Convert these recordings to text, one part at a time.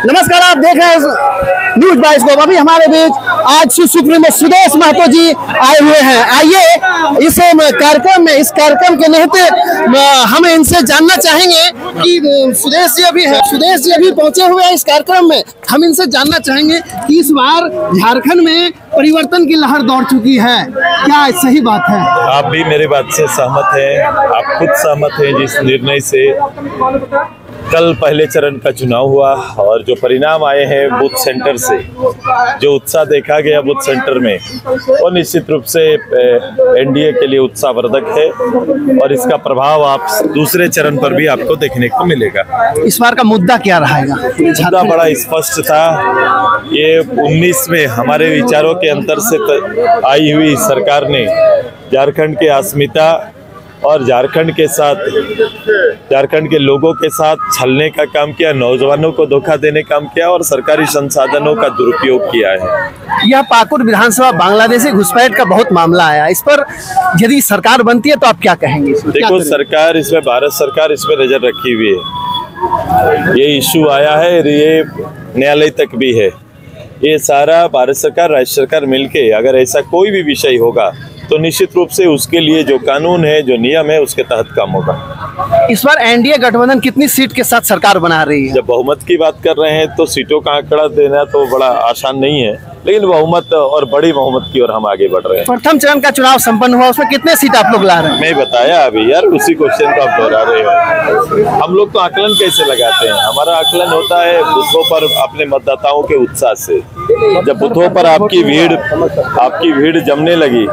नमस्कार, आप देख रहे हैं न्यूज बाइस्कोप। अभी हमारे बीच आज सुप्रीमो सुदेश महतो जी आए हुए हैं। आइए इस कार्यक्रम के निहते हम इनसे जानना चाहेंगे कि सुदेश जी अभी पहुंचे हुए हैं इस कार्यक्रम में। हम इनसे जानना चाहेंगे कि इस बार झारखंड में परिवर्तन की लहर दौड़ चुकी है, क्या सही बात है? आप भी मेरी बात से सहमत हैं, आप खुद सहमत हैं जिस निर्णय से कल पहले चरण का चुनाव हुआ और जो परिणाम आए हैं बूथ सेंटर से, जो उत्साह देखा गया बूथ सेंटर में, वो निश्चित रूप से एनडीए के लिए उत्साहवर्धक है और इसका प्रभाव आप दूसरे चरण पर भी आपको देखने को मिलेगा। इस बार का मुद्दा क्या रहेगा? मुद्दा बड़ा स्पष्ट था। ये 19 में हमारे विचारों के अंतर से आई हुई सरकार ने झारखंड की अस्मिता और झारखंड के लोगों के साथ छलने का काम किया, नौजवानों को धोखा देने का काम किया और सरकारी संसाधनों का दुरुपयोग किया है। यह पाकुड़ विधानसभा बांग्लादेशी घुसपैठ का बहुत मामला आया, इस पर यदि सरकार बनती है तो आप क्या कहेंगे? देखो, सरकार इसमें, भारत सरकार इसमें नजर रखी हुई है। ये इशू आया है, ये न्यायालय तक भी है। ये सारा भारत सरकार, राज्य सरकार मिलके अगर ऐसा कोई भी विषय होगा तो निश्चित रूप से उसके लिए जो कानून है, जो नियम है, उसके तहत काम होगा। इस बार एनडीए गठबंधन कितनी सीट के साथ सरकार बना रही है? जब बहुमत की बात कर रहे हैं तो सीटों का आंकड़ा देना तो बड़ा आसान नहीं है, लेकिन बहुमत और बड़ी बहुमत की ओर हम आगे बढ़ रहे हैं। प्रथम चरण का चुनाव संपन्न हुआ, उसमें कितने सीट आप लोग ला रहे हैं? मैं बताया अभी यार, उसी क्वेश्चन को आप दोहरा रहे हो। हम लोग तो आकलन कैसे लगाते हैं? हमारा आकलन होता है बूथों पर अपने मतदाताओं के उत्साह से। जब बूथों पर आपकी भीड़ जमने लगी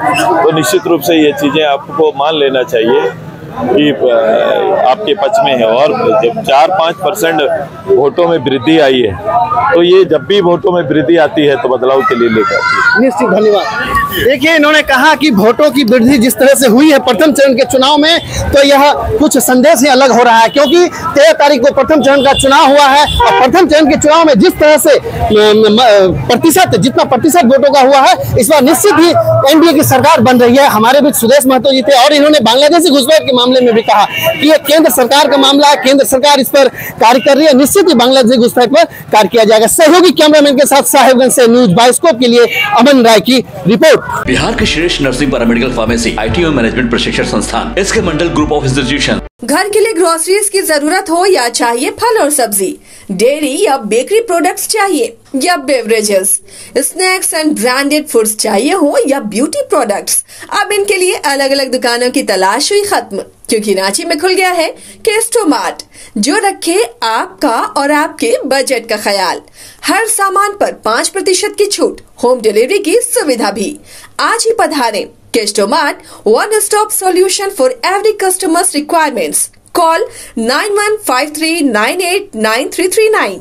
तो निश्चित रूप से ये चीजें आपको मान लेना चाहिए कि आपके पक्ष में है। और जब 4-5% वोटों में वृद्धि आई है तो ये जब भी वोटों में वृद्धि आती है तो बदलाव के लिए लेकर आती है। निश्चित, धन्यवाद। देखिए, इन्होंने कहा कि वोटों की वृद्धि जिस तरह से हुई है प्रथम चरण के चुनाव में, तो यह कुछ संदेश ही अलग हो रहा है, क्योंकि 13 तारीख को प्रथम चरण का चुनाव हुआ है और प्रथम चरण के चुनाव में जिस तरह से जितना प्रतिशत वोटों का हुआ है, इस बार निश्चित ही एनडीए की सरकार बन रही है। हमारे बीच सुदेश महतो जी थे और इन्होंने बांग्लादेशी घुसपैठ के मामले में भी कहा कि यह केंद्र सरकार का मामला है, केंद्र सरकार इस पर कार्य कर रही है, निश्चित ही बांग्लादेशी घुसपैठ पर कार्य किया जाएगा। सहयोगी कैमरामैन के साथ साहेबगंज से न्यूज बाइस्कोप के लिए अमन राय की रिपोर्ट। बिहार के श्रेष्ठ नर्सिंग पैरामेडिकल फार्मेसी आईटी और मैनेजमेंट प्रशिक्षण संस्थान इसके मंडल ग्रुप ऑफ इंस्टीट्यूशन। घर के लिए ग्रोसरीज की जरूरत हो या चाहिए फल और सब्जी, डेयरी या बेकरी प्रोडक्ट्स चाहिए या beverages, snacks and branded foods चाहिए हो या ब्यूटी प्रोडक्ट्स, अब इनके लिए अलग अलग दुकानों की तलाश हुई खत्म, क्योंकि रांची में खुल गया है केस्टो मार्ट, जो रखे आपका और आपके बजट का ख्याल। हर सामान पर 5% की छूट, होम डिलीवरी की सुविधा भी। आज ही पधारें। Kesto mart, one stop solution for every customer's requirements. Call 9153989339.